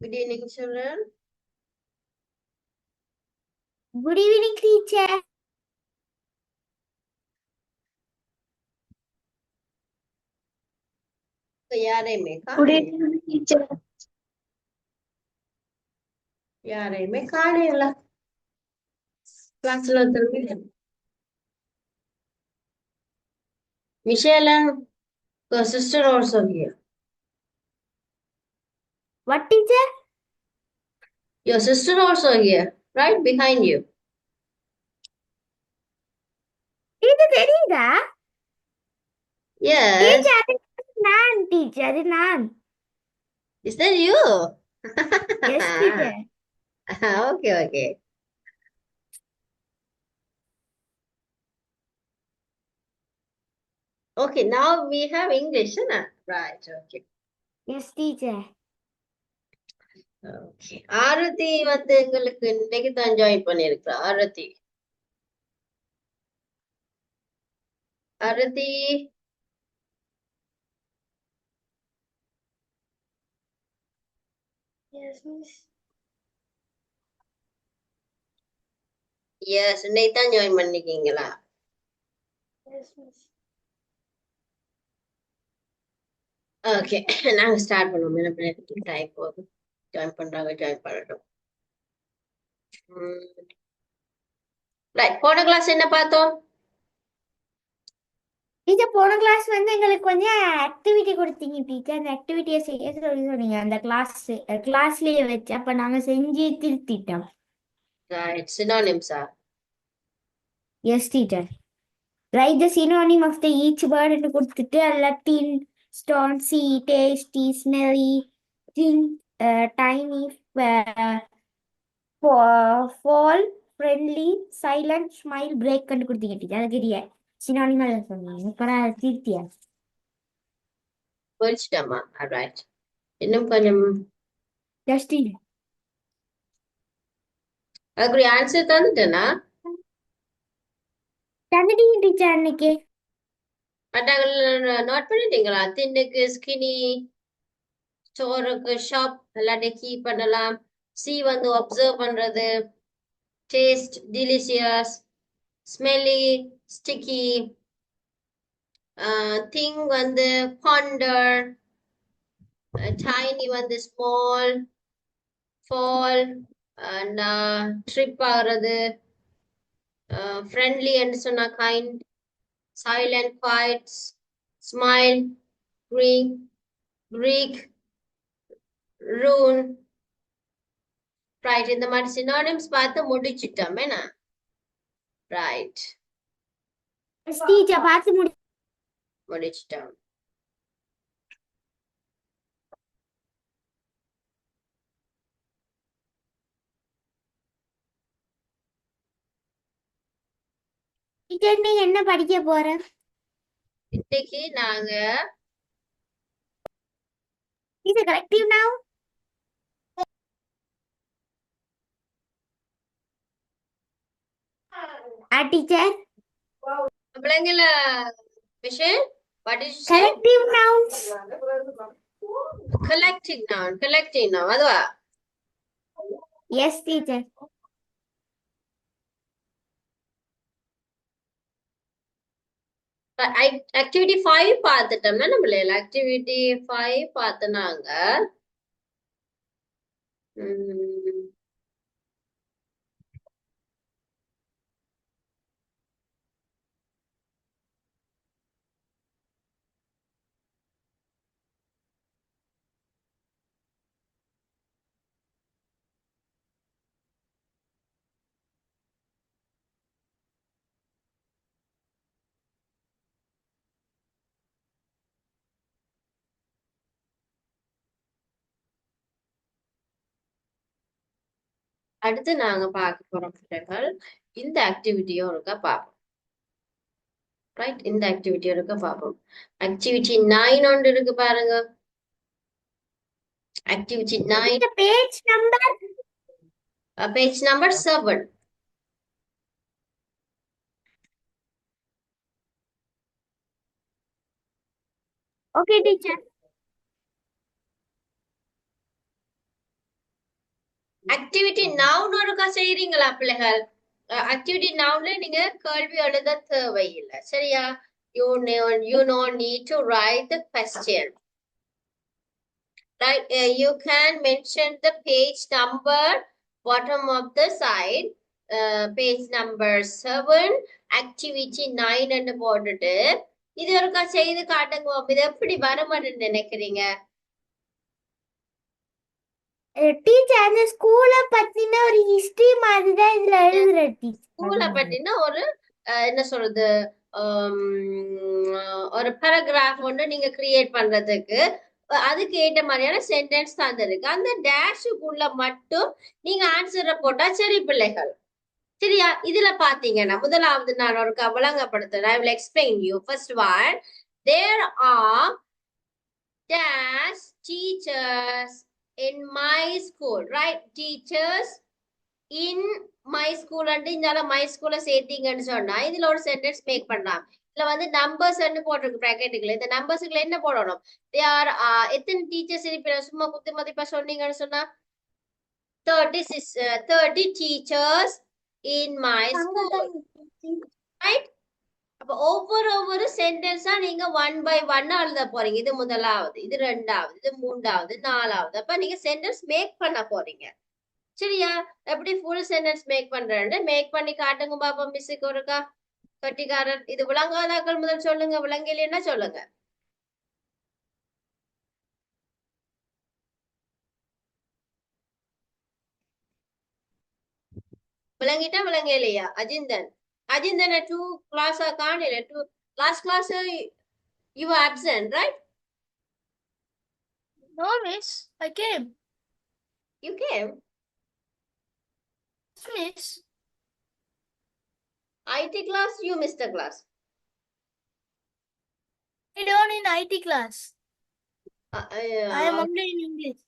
Good evening, children. Good evening, teacher. யாரையுமே Good காணே evening, teacher. யாரையுமே காணையில கிளாஸ்ல திரும்பி Michelle and her sister also here. What, teacher? Your sister also here, right behind you. Teacher, தெரியுதா? Yes. Teacher, அது நான், teacher, அது நான். Is that you? Yes, teacher. Okay, okay. Okay, now we have English, isn't it? Right, okay. Yes, teacher. Okay. Aarathi வந்து எங்களுக்கு இன்னைக்கு தான் join பண்ணிருக்கா Aarathi. Aarathi. Yes, miss. Yes, இன்னைக்கு தான் ஜாயின் பண்ணிருக்கீங்களா? Yes, miss. ஓகே நாங்க ஸ்டார்ட் பண்ணுவோம் என்ன பண்ணி டைம் போதும் ஜாயின் பண்றாங்க ஜாயின் பண்ணட்டும் ரைட் போன கிளாஸ் என்ன பார்த்தோம் டீச்சர் போன கிளாஸ் வந்து எங்களுக்கு கொஞ்சம் ஆக்டிவிட்டி கொடுத்தீங்க டீச்சர். அந்த ஆக்டிவிட்டியை செய்ய சொல்லி சொன்னீங்க அந்த கிளாஸ்லயே வச்சு. அப்ப நாங்க செஞ்சு திருத்திட்டோம். ரைட் சினானிம்ஸா yes teacher. Right the synonym of the each word கொடுத்துட்டு லட்டின் stone sea tasty smelly thing tiny fall friendly silent smile break கண்டு கொடுத்தீங்க டீச்சர். அது தெரிய சினானிமா சொன்னீங்க. அப்புறம் திருத்தியா போயிடுச்சிட்டாமா ரைட் இன்னும் கொஞ்சம் ஜஸ்ட் அதுக்குரிய ஆன்சர் தந்துட்டேனா தந்துட்டீங்க டீச்சர் அன்னைக்கு. அட்டாங்க நோட் பண்ணிட்டீங்களா தின்னுக்கு ஸ்கினி ஸ்டோருக்கு ஷாப் எல்லாத்தையும் கீ பண்ணலாம் சி வந்து அப்சர்வ் பண்றது டேஸ்ட் டிலிஷியஸ் ஸ்மெல்லி ஸ்டிக்கி திங் வந்து பாண்டர் tiny வந்து small fall and trip ஆகுறது friendly என்று சொன்னா kind silent quiet smile greek greek rune right இந்த மாதிரி synonyms பார்த்து முடிச்சிட்டோம் என்ன right டீச்சர் பார்த்து முடிச்சிட்டோம் டீச்சர் நீங்க என்ன படிக்க போற? இன்னைக்கு நாங்க டீச்சர் கலெக்டிவ் நவ். டீச்சர் பிள்ளைங்கள விஷயம் what did you say collective nouns. collecting noun அதுவா எஸ் டீச்சர். ஆக்டிவிட்டி 5 பார்த்துட்டோம்னா நம்மள ஆக்டிவிட்டி 5 பார்த்தனாங்க அடுத்து நாங்க பார்க்க போற பிள்ளைகள் இந்த ஆக்டிவிட்டியும் இருக்கா பார்ப்போம் ரைட் இந்த ஆக்டிவிட்டியும் இருக்க பார்ப்போம் ஆக்டிவிட்டி 9 ஒன்று இருக்கு பாருங்க activity 9 page number page number 7 okay teacher. Activity noun ஒருக்கா செய்றீங்களா பிள்ளைகள்? ஆக்டிவிட்டி நவுன்ல நீங்க கேள்வி எழுத தேவையில்லை சரியா? You no need to write the question. Right? You can mention the page number bottom of the side. Page number 7 activity 9 என்று போட்டுட்டு இது ஒருக்கா செய்து காட்டுங்க. இது எப்படி வருமான்னு நினைக்கிறீங்க? டீச்சர் அந்த ஸ்கூலை பத்தின ஒரு ஹிஸ்டரி மாதிரி தான் இதுல எழுதுற ஸ்கூலை டீச்சர். பத்தின ஒரு என்ன சொல்றது ஒரு பேராகிராஃப் ஒன்று நீங்க கிரியேட் பண்றதுக்கு அதுக்கு ஏற்ற மாதிரியான சென்டென்ஸ் தந்திருக்கு. அந்த டேஷுக்குள்ள மட்டும் நீங்க ஆன்சரை போட்டா சரி பிள்ளைகள். சரியா? இதுல பாத்தீங்கன்னா முதலாவது நான் ஒரு விளங்கப்படுத்துறேன். I will explain you. First one, there are dash teachers in my school, right? Teachers in my school and இந்தால my school சேர்த்தீங்கன்னு சொன்னா இதுல ஒரு சென்டென்ஸ் மேக் பண்ணலாம். இதுல வந்து நம்பர்ஸ் போட்டிருக்கு பிராக்கெட்டுக்குள்ள. இந்த நம்பர்ஸ்க்குள்ள என்ன போடணும்? they are எத்தனை டீச்சர்ஸ் இருப்பீங்க சும்மா குத்து மதிப்பா சொன்னீங்கன்னு சொன்னா 30 teachers in my school, right? அப்ப ஒவ்வொரு சென்டென்ஸா நீங்க 1 by 1 எழுத போறீங்க. இது முதலாவது, இது ரெண்டாவது, இது மூன்றாவது, நாலாவது. அப்ப நீங்க சென்டென்ஸ் மேக் பண்ண போறீங்க. சரியா? எப்படி ஃபுல் சென்டென்ஸ் மேக் பண்றேன்னு மேக் பண்ணி காட்டுங்க பாப்போம் மிஸ்ஸுக்கு ஒருக்கா. கட்டிக்காரன் இது விளங்காதாக்கள் முதல் சொல்லுங்க, விளங்கலைன்னா சொல்லுங்க. விளங்கிட்டா விளங்கலையா? அஜிந்தனை 2 கிளாஸா காணல. 2 last class you were absent, right? No, miss. I came. You came. Miss. IT class, you missed the class. I don't in IT class. I am Uh, only in English.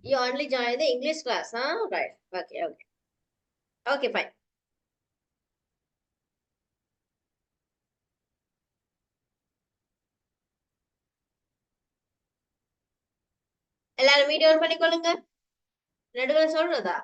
you only joined the English class, huh? Right. Okay, okay. Okay, fine. எல்லாரும் video on பண்ணிக்கொள்ளுங்க. நடுவில் சொல்றதா?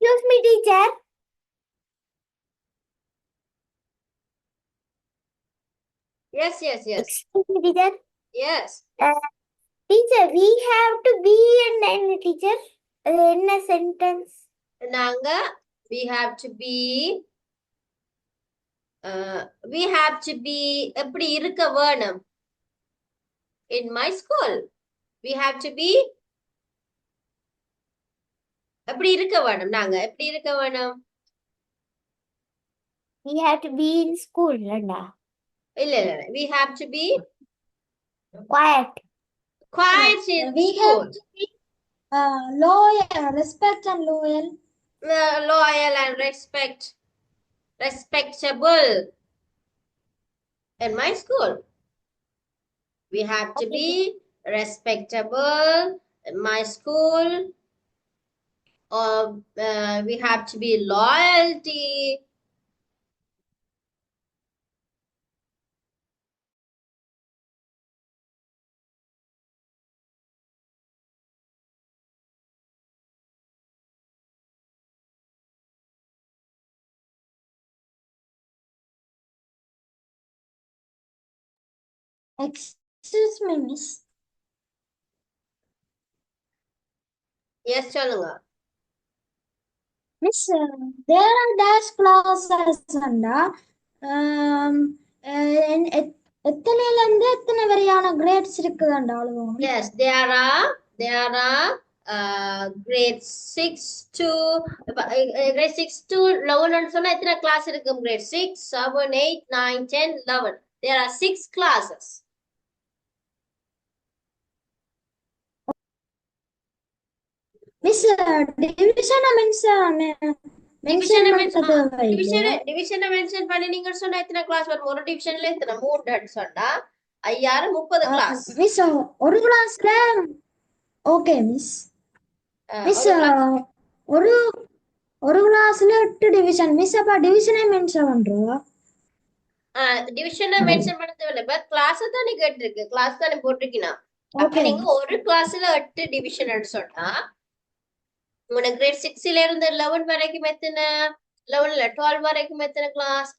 Excuse me, teacher. Yes, yes, yes. Excuse me, teacher. Yes. Teacher, we have to be and then teacher. அது என்ன sentence? நாங்க we have to be எப்படி இருக்க வேணும்? In my school we have to be எப்படி இருக்க வேணும்? நாங்க எப்படி இருக்க வேணும்? We have to be in school, இல்லடா. இல்ல we have to be Quiet. quiet in We school. have to be loyal, respect and loyal. Loyal and respectable. in my school. We have to be respectable in my school, or we have to be loyalty. Excuse me, miss. Yes, சொல்லுங்க. Miss, there are dash classes அண்டா எத்தனைல இருந்து எத்தனை வரையான grades இருக்குதாண்டா அவ்வளவு Yes, there are grade 6 to grade 6 to 11 ன்னு சொன்னா எத்தனை class இருக்கும்? Grade 6, 7, 8, 9, 10, 11. There are 6 classes. Miss division mention பண்றது டிவிஷனை மென்ஷன் பண்ணி நீங்க சொன்னா எத்தனை கிளாஸ் வரும்? ஒரு டிவிஷன்ல எத்தனை? 3 சொன்னா 30 கிளாஸ். மிஸ் ஒரு கிளாஸ்ல ஓகே மிஸ் மிஸ் ஒரு ஒரு கிளாஸ்ல 8 டிவிஷன் மிஸ் அப்ப டிவிஷனே மென்ஷன் பண்றோம் டிவிஷனை மென்ஷன் பண்ண தேவையில்ல. பட் கிளாஸ் தானே கேட்டிருக்கு, கிளாஸ் தானே போட்டிருக்கீனா. அப்ப ஓகே நீங்க ஒரு கிளாஸ்ல 8 டிவிஷன் சொன்னா உனக்கு கிரேட் 6ல இருந்து 11 வரைக்கும் எத்தனை? 11ல 12 வரைக்கும் எத்தனை கிளாஸ்?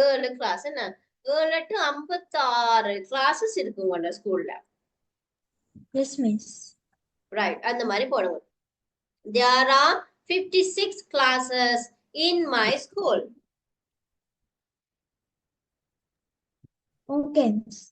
7 கிளாஸ். என்ன 7 to 56 கிளாஸஸ் இருக்கு உங்களோட ஸ்கூல்ல. எஸ் மிஸ் ரைட், அந்த மாதிரி போடுங்க. There are 56 classes in my school. Okay miss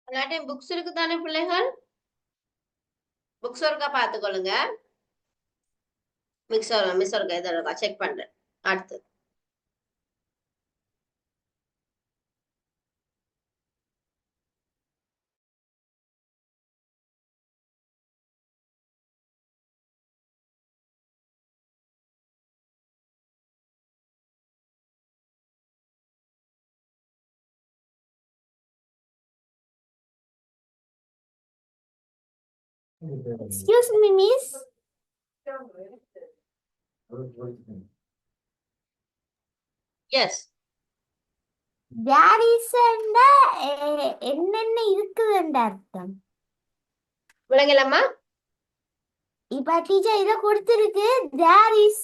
எல்லாத்தையும் புக்ஸ் இருக்கு தானே பிள்ளைகள்? புக்ஸ் ஒருக்கா பார்த்துக்கொள்ளுங்க. மிஸ் ஒருக்கா இதை இருக்கா செக் பண்றேன். அடுத்து excuse me miss yes there is என்னென்ன இருக்குதுன்ற அர்த்தம். விளங்கலாமா? இப்ப டீச்சர் இத கொடுத்திருக்கு, தேர் இஸ்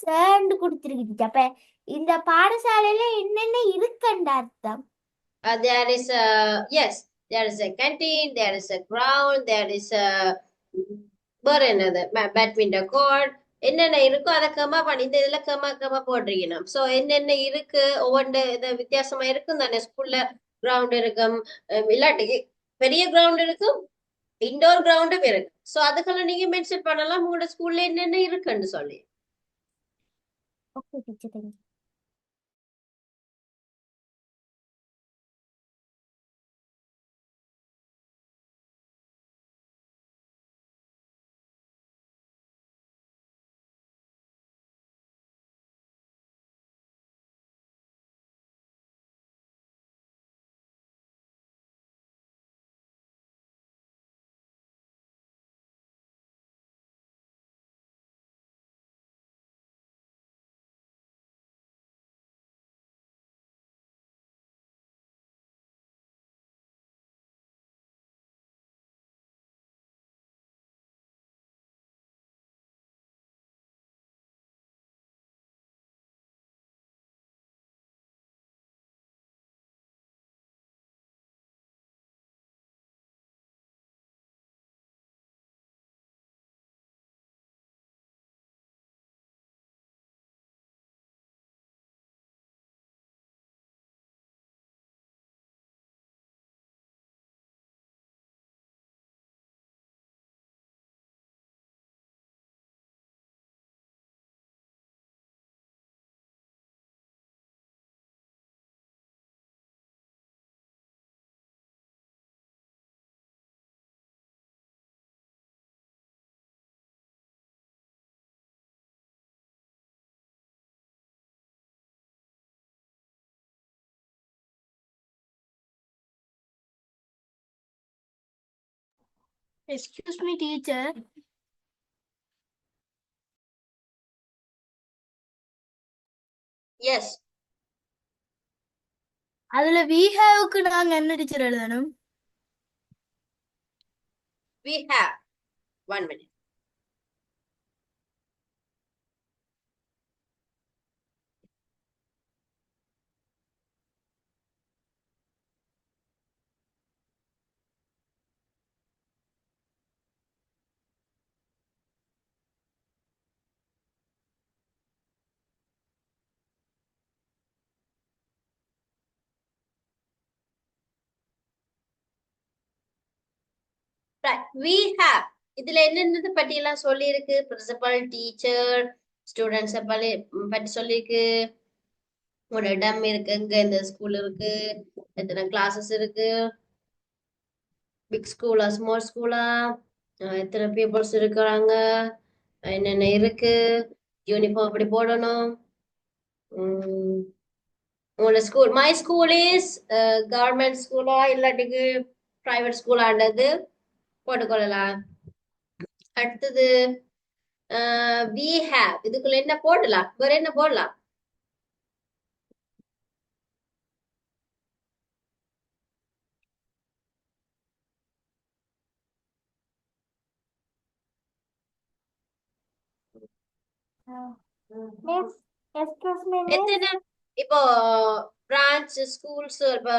கொடுத்திருக்கு டீச்சர். அப்ப இந்த பாடசாலையில என்னென்ன இருக்குன்ற அர்த்தம். There is a, yes, there is a canteen, there is a ground, there is a வேற என்னது பேட்மிண்டன் கோர்ட். என்னென்ன இருக்கோ அதை கமா பண்ணி இந்த இதுல கமா போட்டிருக்கணும். சோ என்னென்ன இருக்கு ஒவ்வொன்று இது வித்தியாசமா இருக்கும் தானே. ஸ்கூல்ல கிரவுண்ட் இருக்கும், இல்லாட்டி பெரிய கிரவுண்ட் இருக்கும், இன்டோர் கிரவுண்டும் இருக்கு. சோ அதுக்கெல்லாம் நீங்க மென்ஷன் பண்ணலாம் உங்களோட ஸ்கூல்ல என்னென்ன இருக்குன்னு சொல்லி. Okay teacher, thank you. Excuse me, teacher. Yes அதுல we haveக்கு நாங்க என்ன டீச்சர் எழுதணும்? we have 1 minute. Right. We have இதுல என்னென்னது பத்தி எல்லாம் சொல்லி இருக்கு? பிரின்சிபல், டீச்சர், ஸ்டூடெண்ட்ஸ் பத்தி சொல்லியிருக்கு. உங்களோட இடம் இருக்கு, எங்க இந்த ஸ்கூல் இருக்கு, எத்தனை கிளாஸஸ் இருக்கு, பிக் ஸ்கூலா ஸ்மால் ஸ்கூலா, எத்தனை பீப்புள்ஸ் இருக்கிறாங்க, என்னென்ன இருக்கு, யூனிஃபார்ம் எப்படி போடணும். உங்களோட school, my school is government ஸ்கூலா இல்லாட்டிக்கு பிரைவேட் ஸ்கூலான்றது போட்டுக்கொள்ளலாம். அடுத்தது வி ஹேவ், இதுக்குள்ள என்ன போடலாம், வேற என்ன போடலாம்? Miss, excuse me, miss. எத்தனை இப்போ பிரான்ச் ஸ்கூல்ஸ், இப்போ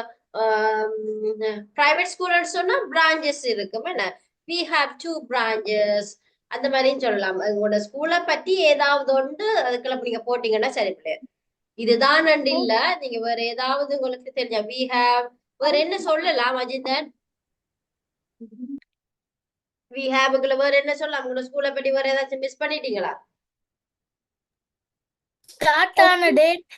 பிரைவேட் ஸ்கூல்னு சொன்னா பிரான்ச்சஸ் இருக்கும் என்ன, வி ஹாவ் 2 பிரான்ச்சஸ் அந்த மாதிரின்னு சொல்லலாம். உங்களோட ஸ்கூலை பத்தி ஏதாவது ஒன்று அதுக்குள்ள நீங்க போட்டீங்கன்னா சரி பிள்ளை. இதுதான் இல்ல, நீங்க வேற ஏதாவது உங்களுக்கு தெரிஞ்ச வி ஹாவ் வேற என்ன சொல்லலாம் அஜிந்தன்? வி ஹாவுக்குள்ள வேற என்ன சொல்லலாம்? உங்களோட ஸ்கூலை பத்தி வேற ஏதாச்சும் மிஸ் பண்ணிட்டீங்களா? Start ஆன date.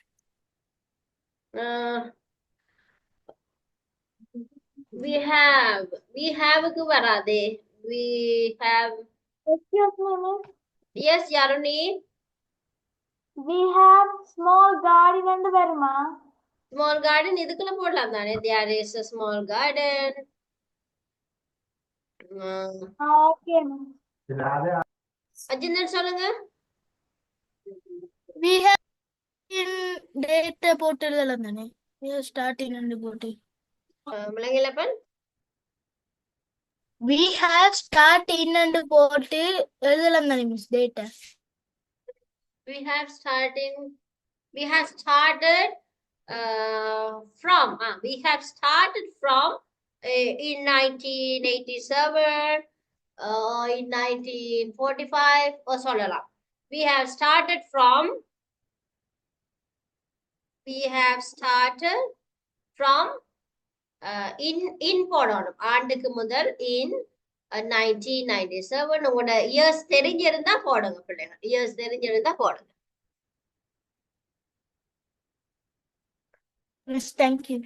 we haveக்கு வராதே. we have. Excuse me, miss. yes யாருனி? We have small garden and வருமா? small garden இதுக்குள்ள போடலாம் தானே. there is a small garden. Okay, miss. Ajinthan சொல்லுங்க. We have in date போட்டு எழுதலாம் தானே. We have starting and போட்டு. முழங்கிலப்பன். We have start in and போட்டு எழுதலாம் தானே miss date. we have starting we have started from we have started from in 1987 in 1945 சொல்லலாம். we have started from in போடணும். ஆண்டுக்கு முதல் in 1997. உங்களோட இயர்ஸ் தெரிஞ்சிருந்தா போடுங்க பிள்ளைங்க, இயர்ஸ் தெரிஞ்சிருந்தா போடுங்க. Miss, thank you.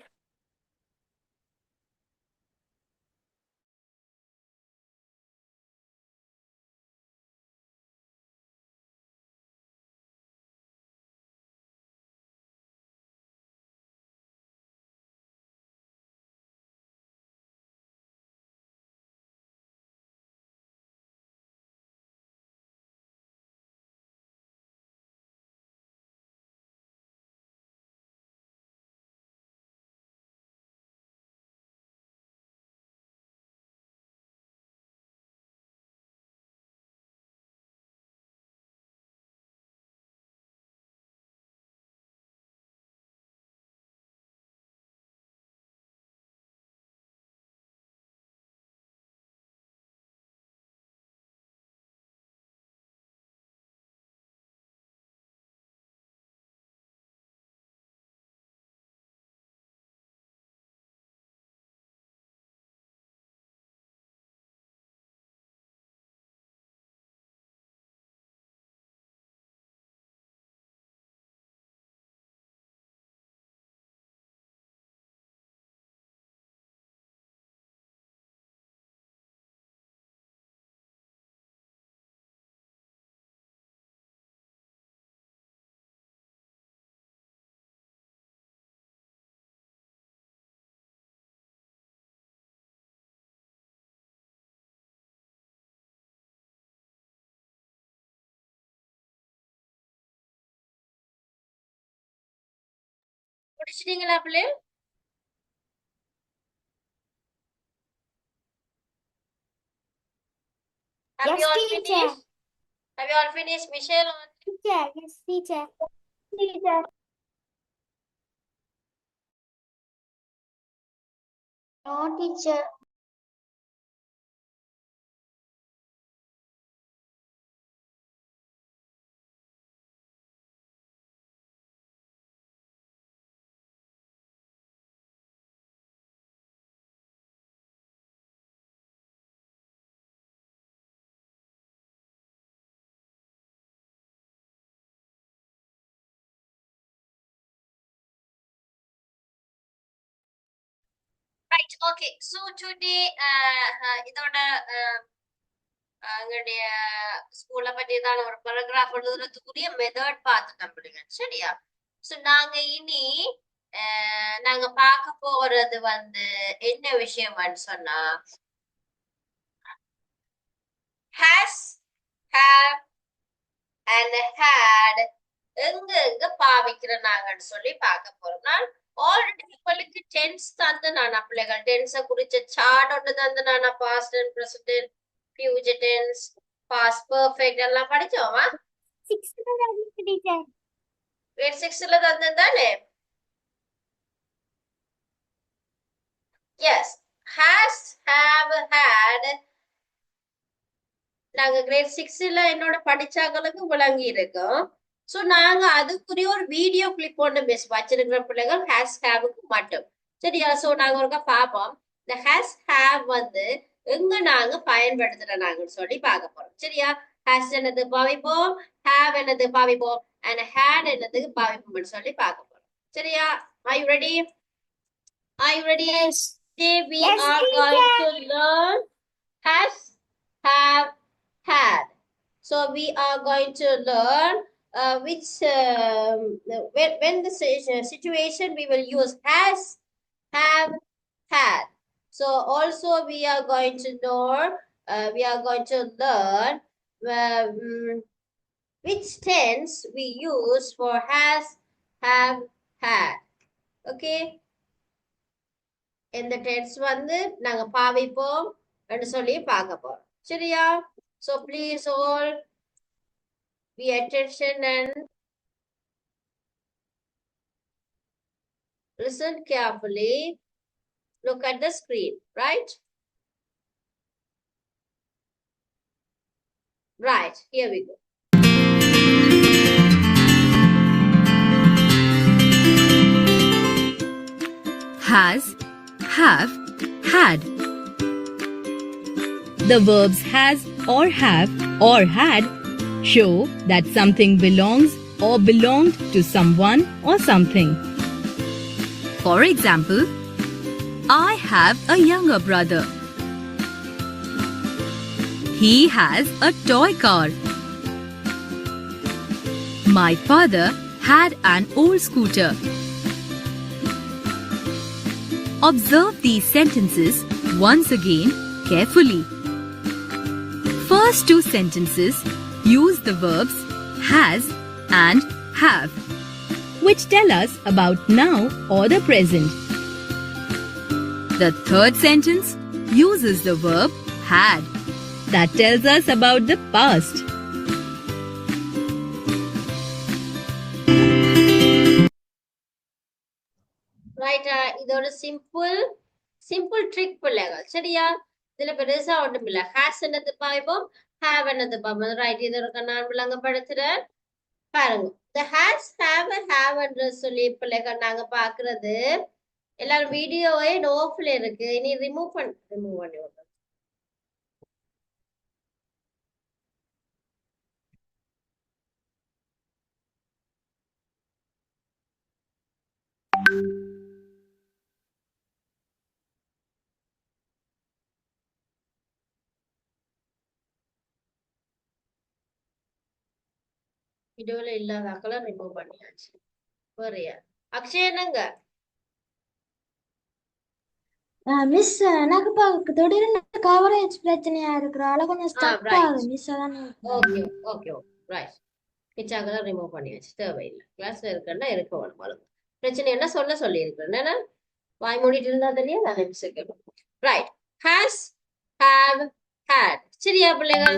முடிச்சிட்டீங்களா பிள்ளை? Have Yes, you all teacher. finished? Have you all finished, Michelle? Teacher, yes, teacher. Teacher. No, teacher. Right, okay. So today, இதோட எங்களுடைய ஸ்கூல்ல பற்றியதான ஒரு paragraph எழுதுறதுக்குரிய மெத்தட் பார்த்துட்டோம் பிள்ளைங்க. சரியா? சோ நாங்க இனி நாங்க பார்க்க போறது என்ன விஷயம்னு சொன்னா has, have and had எங்க பாவிக்கிற நாங்கன்னு சொல்லி பார்க்க போறோம். நான் ஆல்ரெடி உங்களுக்கு டென்ஸ் தந்து நானா பிள்ளைகள் டென்ஸ குறிச்ச சார்ட் ஒன்று தந்து நானா past and present future tense past perfect எல்லாம் படிச்சோமா? 6th teacher. கிரேட் 6ல தந்து தானே? எஸ், has, have, had நாங்க கிரேட் 6ல என்னோட படிச்சாங்களுக்கு விளங்கி இருக்கோம். சோ நாங்க அதுக்குரிய ஒரு வீடியோ கிளிப் ஒன்று வச்சிருக்கிற பிள்ளைகள் ஹேஸ் ஹேவுக்கு மட்டும். சரியா? சோ நாங்க ஒருக்கா பார்ப்போம். இந்த ஹேஸ் ஹேவ் எங்க நாங்க பயன்படுத்துறோம் சொல்லி பார்க்க போறோம். சரியா? ஹேஸ் என்னது பாவிப்போம், ஹேவ் என்னது பாவிப்போம், அண்ட் ஹேட் என்னதுக்கு பாவிப்போம்னு சொல்லி பார்க்க போறோம். சரியா? Are you ready? Are you ready? Yes. Today we Yes, are going to learn has, have, had. So we are going to learn which when the situation we will use has, have, had. So also we are going to know we are going to learn which tense we use for has, have, had. Okay? இந்த tense நாங்க பாவிப்போம் என்று சொல்லி பார்க்க போறோம். சரியா? So please all be attention and listen carefully. Look at the screen, right? Right, here we go. Has, have, had. The verbs has or have or had show that something belongs or belonged to someone or something. For example, I have a younger brother. He has a toy car. My father had an old scooter. Observe these sentences once again carefully. First two sentences use the verbs has and have, which tell us about now or the present. The third sentence uses the verb had, that tells us about the past. Right, இது ஒரு simple trick பிள்ளைகள். சரியா? இதுல பெருசா ஒன்றும் இல்ல. has என்னது பாவிப்போம், have என்னது பாவிப்போம். ரைட், இது ஒரு நான் விளங்கப்படுத்துறேன். பாருங்க, இந்த has, have, have என்று சொல்லி பிள்ளைகள் நாங்க பாக்குறது எல்லாரும் வீடியோவே நோஃப்ல இருக்கு. இனி ரிமூவ் பண்ணி விடுறோம். வீடியோல இல்லாத ஆக்களை ரிமூவ் பண்ணியாச்சு. வேறையா அக்ஷயனங்க மிஸ் எனக்கு இப்போ திடீர்னு கவரேஜ் பிரச்சனையா இருக்கிறால கொஞ்சம் ஸ்டக் right. ஆகுது மிஸ் அதான் ஓகே ஓகே ரைட். கிச்சாக்கெல்லாம் ரிமூவ் பண்ணியாச்சு, தேவையில்லை. கிளாஸ்ல இருக்கன்னா இருக்க வேணும். பிரச்சனை என்ன சொல்ல சொல்லியிருக்கிறேன் என்ன வாய் மூடிட்டு இருந்தா தெரியாது ரைட் ஹேஸ் ஹாவ் ஹேட் சரியா பிள்ளைகள்